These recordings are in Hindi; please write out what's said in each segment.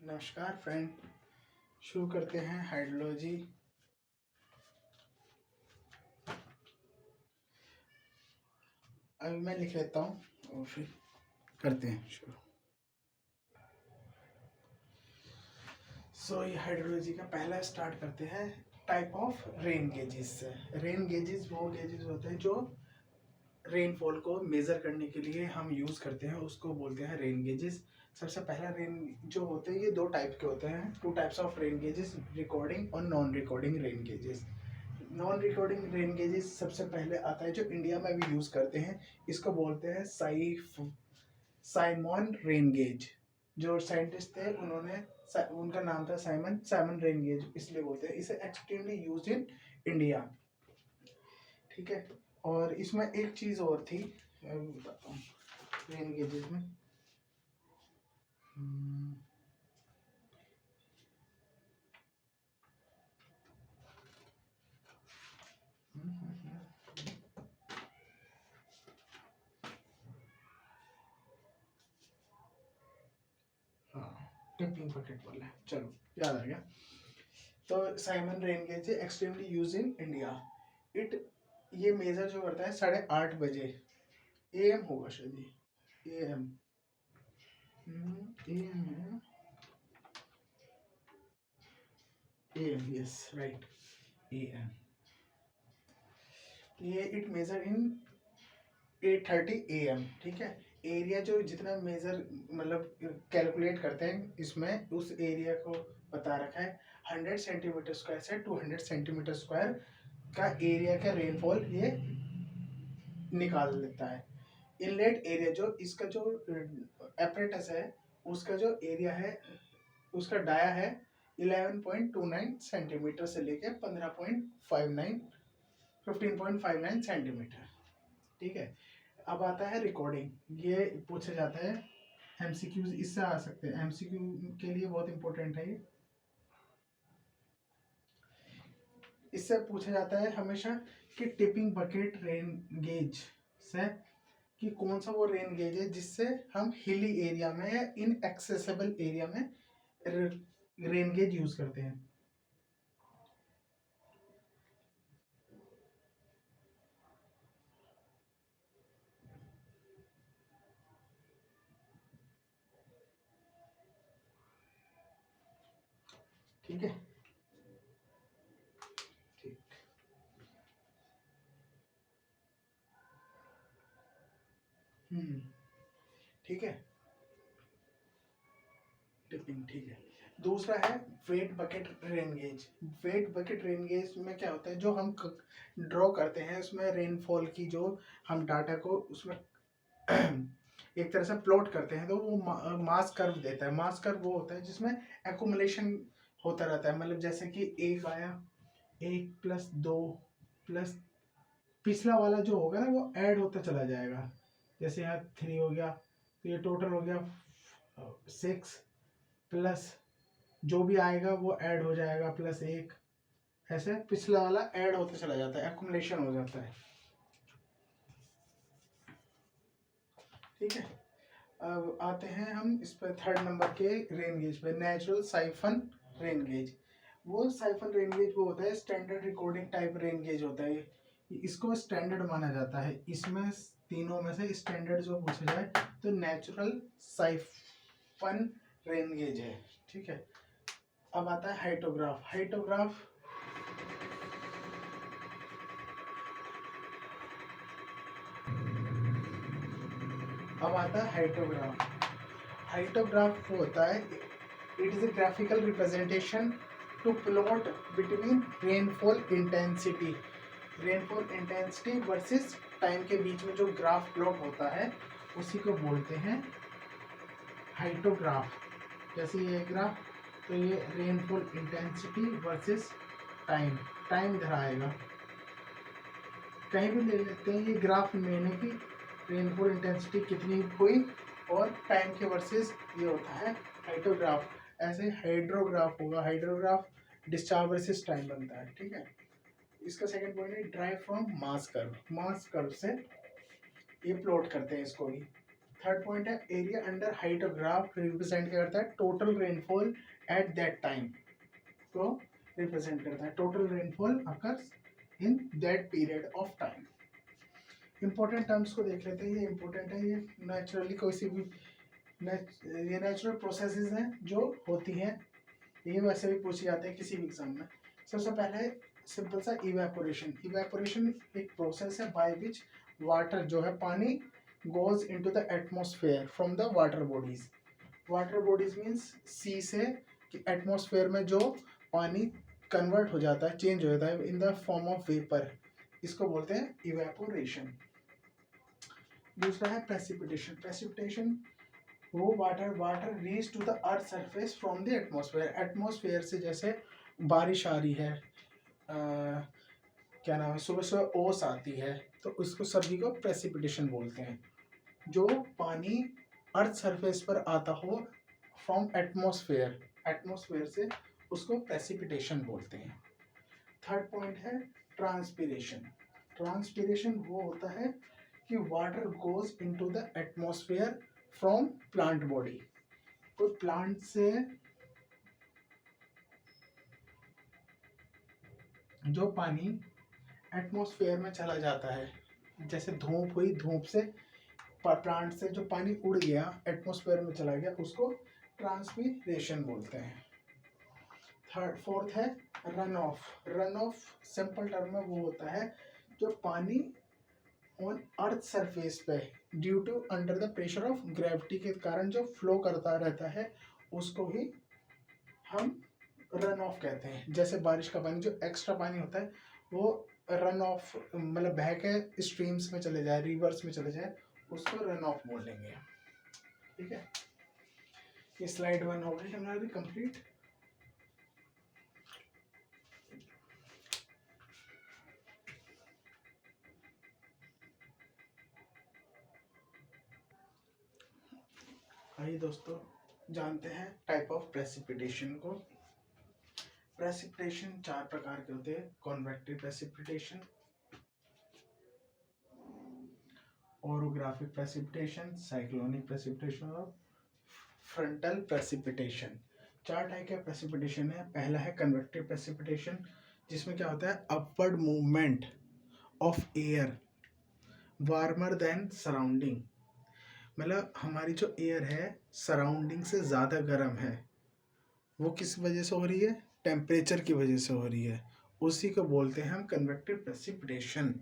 नमस्कार फ्रेंड, शुरू करते हैं हाइड्रोलॉजी। अभी मैं लिख लेता हूँ और फिर करते हैं शुरू। ये हाइड्रोलॉजी का पहला स्टार्ट करते हैं टाइप ऑफ रेन गेजेस से। रेन गेजेस वो गेजेस होते हैं जो रेनफॉल को मेज़र करने के लिए हम यूज़ करते हैं, उसको बोलते हैं रेन गेजेस। सबसे पहला रेन जो होते हैं ये दो टाइप के होते हैं, two types of rain gauges, recording और non recording rain gauges. Non recording rain gauges सबसे पहले आता है जो इंडिया में भी यूज़ करते हैं, इसको बोलते हैं साइमन रेन गेज। जो साइंटिस्ट थे उन्होंने उनका नाम था साइमन रेन गेज, इसलिए बोलते हैं। इसे एक्सट्रीमली यूज इन इंडिया, ठीक है। और इसमें एक चीज़ और थी, बताता हूँ रेन गेजेस में। हाँ, टिपिंग बकेट वाला, चलो याद आ गया। तो Simon rain gauge extremely use in India. ये मेजर जो करता है 8:30 बजे AM होगा शायद, ये AM AM AM, yes right, AM। ये इट मेजर इन 8:30 AM, ठीक है। एरिया जो जितना मेजर मतलब कैलकुलेट करते हैं, इसमें उस एरिया को बता रखा है 100 सेंटीमीटर स्क्वायर से 200 सेंटीमीटर स्क्वायर का एरिया का रेनफॉल ये निकाल देता है। इनलेट एरिया जो इसका जो एपरेटस है, उसका जो एरिया है, उसका डाया है 11.29 सेंटीमीटर से लेके 15.59 सेंटीमीटर, ठीक है। अब आता है रिकॉर्डिंग। ये पूछा जाता है MCQs, इससे आ सकते हैं MCQ के लिए, बहुत इंपॉर्टेंट है ये। इससे पूछा जाता है हमेशा कि टिपिंग बकेट रेन गेज से कि कौन सा वो रेन गेज है जिससे हम हिली एरिया में या इनएक्सेसिबल एरिया में रेन गेज यूज करते हैं। ठीक है, ठीक। ठीक है, टिपिंग, ठीक है। दूसरा है weight bucket rain gauge. Weight bucket rain gauge में क्या होता है, जो हम ड्रॉ करते हैं उसमें रेनफॉल की जो हम डाटा को उसमें एक तरह से प्लॉट करते हैं, तो वो मास कर्व देता है। मास कर्व वो होता है जिसमें एक्युमुलेशन होता रहता है, मतलब जैसे कि एक आया, 1+2+ पिछला वाला जो होगा ना वो ऐड होता चला जाएगा। जैसे यहाँ 3 हो गया तो ये टोटल हो गया 6, प्लस जो भी आएगा वो ऐड हो जाएगा +1, ऐसे पिछला वाला ऐड होता चला जाता है, एक्युमुलेशन हो जाता है, ठीक है। अब आते हैं हम इस पर 3rd नंबर के रेन गेज पे, नेचुरल साइफन रेन गेज। वो साइफन रेन गेज वो होता है standard recording type rain gauge होता है, इसको स्टैंडर्ड माना जाता है। इसमें तीनों में से स्टैंडर्ड जो पूछा जाए तो नेचुरल साइफन रेन गेज है, ठीक है। अब आता है हाइटोग्राफ। हाइटोग्राफ वो होता है, it is a graphical representation to plot between rainfall intensity versus time के बीच में जो ग्राफ प्लॉट होता है उसी को बोलते हैं हाइटोग्राफ। जैसे ये ग्राफ, तो ये रेनफॉल इंटेंसिटी वर्सेस टाइम इधर आएगा, कहीं भी ले लेते हैं ये ग्राफ मैंने की रेनफॉल इंटेंसिटी कितनी हुई और टाइम के वर्सेस ये होता है हाइटोग्राफ। ऐसे हाइड्रोग्राफ होगा, हाइड्रोग्राफ डिस्चार्ज वर्सेस टाइम बनता है, ठीक है। इसका सेकंड पॉइंट है ड्राइव फ्रॉम मास कर्व से ये प्लॉट करते हैं इसको भी। थर्ड पॉइंट है एरिया अंडर हाइड्रोग्राफ रिप्रेजेंट करता है total rainfall at that time को रिप्रेजेंट करता है, total rainfall occurs in that period of time. Important terms को देख लेते हैं, ये इंपॉर्टेंट है, ये नेचुरली कोई भी ये नेचुरल प्रोसेसेस हैं जो होती हैं, ये वैसे भी पूछे जाते हैं किसी भी एग्जाम में। सबसे पहले सिंपल सा इवेपोरेशन। इवेपोरेशन एक प्रोसेस है बाय विच वाटर जो है पानी goes into the atmosphere from the water bodies. Water bodies means sea से कि एटमॉस्फेयर में जो पानी कन्वर्ट हो जाता है, चेंज हो जाता है in the form of vapour, इसको बोलते हैं इवेपोरेशन। दूसरा है प्रेसिपिटेशन। प्रेसिपिटेशन वो water reach to the earth surface from the atmosphere. Atmosphere से जैसे बारिश आ रही है, क्या नाम है, सुबह सुबह ओस आती है, तो उसको सभी को प्रेसिपिटेशन बोलते हैं। जो पानी अर्थ सरफेस पर आता हो फ्रॉम एटमॉस्फेयर, एटमॉस्फेयर से, उसको प्रेसिपिटेशन बोलते हैं। थर्ड पॉइंट है ट्रांसपीरेशन। ट्रांसपीरेशन वो होता है कि water goes into the atmosphere from plant body. कोई प्लांट से जो पानी एटमॉस्फेयर में चला जाता है, जैसे धूप हुई, धूप से प्लांट से जो पानी उड़ गया एटमॉस्फेयर में चला गया, उसको ट्रांसपीरेशन बोलते हैं। फोर्थ है run off. Run off simple term में वो होता है जो पानी ऑन अर्थ सरफेस पे due to under the pressure of gravity के कारण जो फ्लो करता रहता है, उसको ही हम रन ऑफ कहते हैं। जैसे बारिश का पानी जो एक्स्ट्रा पानी होता है वो रन ऑफ, मतलब बह के स्ट्रीम्स में चले जाए, रिवर्स में चले जाए, उसको रन ऑफ बोलेंगे। ठीक है, ये स्लाइड 1 हो गई हमारी कंप्लीट। आइए दोस्तों जानते हैं टाइप ऑफ प्रेसिपिटेशन को। प्रेसिपिटेशन 4 प्रकार के होते हैं। Convective precipitation, orographic precipitation, cyclonic precipitation और फ्रंटल प्रेसिपिटेशन। 4 टाइप के प्रेसिपिटेशन है। पहला है कन्वेक्टिव प्रेसिपिटेशन, जिसमें क्या होता है upward movement of air warmer than surrounding. मतलब हमारी जो एयर है सराउंडिंग से ज़्यादा गर्म है, वो किस वजह से हो रही है, टेम्परेचर की वजह से हो रही है, उसी को बोलते हैं हम कन्वेक्टिव प्रेसिपिटेशन।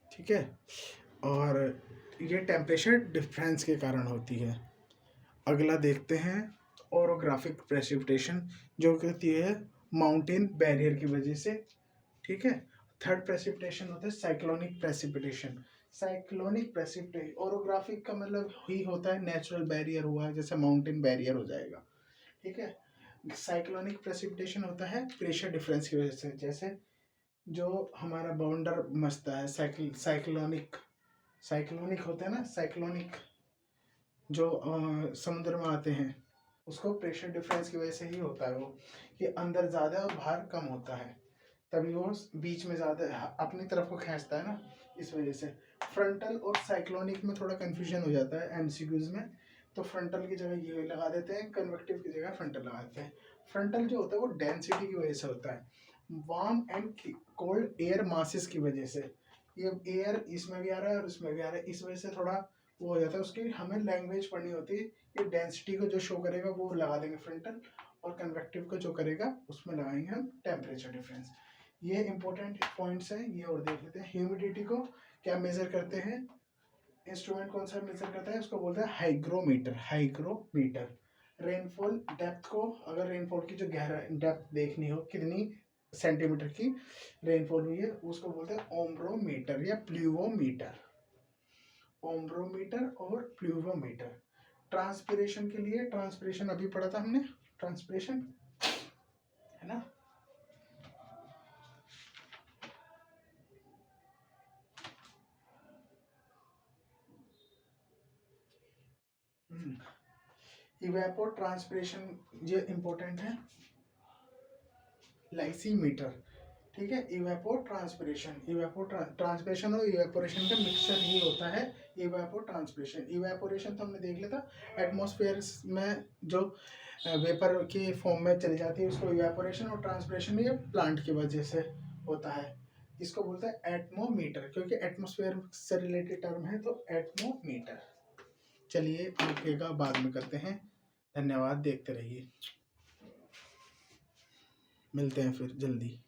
ठीक है, और ये टेम्परेचर डिफरेंस के कारण होती है। अगला देखते हैं ओरोग्राफिक प्रेसिपिटेशन, जो होती है माउंटेन बैरियर की वजह से। ठीक है, थर्ड प्रेसिपिटेशन होता है cyclonic precipitation. Cyclonic precipitation, orographic का मतलब ही होता है नेचुरल बैरियर हुआ, जैसे माउंटेन बैरियर हो जाएगा। ठीक है, साइक्लोनिक प्रेसिपिटेशन होता है प्रेशर डिफरेंस की वजह से, जैसे जो हमारा बाउंडर मचता है साइक्लोनिक, साइक्लोनिक होता है ना, साइक्लोनिक जो समुद्र में आते हैं, उसको प्रेशर डिफरेंस की वजह से ही होता है, वो कि अंदर ज़्यादा और बाहर कम होता है, तभी वो बीच में ज़्यादा अपनी तरफ को खींचता है ना, इस वजह से। फ्रंटल और साइक्लोनिक में थोड़ा कन्फ्यूजन हो जाता है एमसीक्यूज में, तो फ्रंटल की जगह ये लगा देते हैं, कन्वेक्टिव की जगह फ्रंटल लगा देते हैं। फ्रंटल जो होता है वो डेंसिटी की वजह से होता है, warm and cold air masses की वजह से। ये एयर इसमें भी आ रहा है और इसमें भी आ रहा है, इस वजह से थोड़ा वो हो जाता है। उसकी हमें लैंग्वेज पढ़नी होती है, ये डेंसिटी को जो शो करेगा वो लगा देंगे फ्रंटल, और कन्वेक्टिव को जो करेगा उसमें लगाएंगे हम टेम्परेचर डिफरेंस। ये इंपॉर्टेंट पॉइंट्स हैं, ये और देख लेते हैं। ह्यूमिडिटी को क्या मेजर करते हैं, इंस्ट्रूमेंट कौन सा मेजर करता है, उसको बोलते हैं हाइग्रोमीटर। हाइग्रोमीटर। रेनफॉल डेप्थ को, अगर रेनफॉल की जो गहरा डेप्थ देखनी हो कितनी सेंटीमीटर की रेनफॉल हुई है, उसको बोलते हैं ओम्ब्रोमीटर या प्लूवोमीटर। ओम्ब्रोमीटर और प्लूवोमीटर। ट्रांसपिरेशन के लिए, ट्रांसपिरेशन अभी पढ़ा था हमने, ट्रांसपिरेशन है ना। इवेपोर ट्रांसपिरेशन ये इंपॉर्टेंट है। लाइसीमीटर। ठीक है, इवेपोर ट्रांसपिरेशन, इवेपोर ट्रांसपिरेशन और इवेपोरेशन का मिक्सचर ही होता है इवेपोट्रांसपिरेशन। इवेपोरेशन तो हमने देख लिया था, एटमॉस्फेयर में जो वेपर की फॉर्म में चली जाती है उसको इवेपोरेशन, और ट्रांसपिरेशन ये प्लांट की वजह से होता है। इसको बोलते हैं एटमोमीटर, क्योंकि एटमॉस्फेयर से रिलेटेड टर्म है तो एटमोमीटर। चलिए आगे का बाद में करते हैं। धन्यवाद, देखते रहिए, मिलते हैं फिर जल्दी।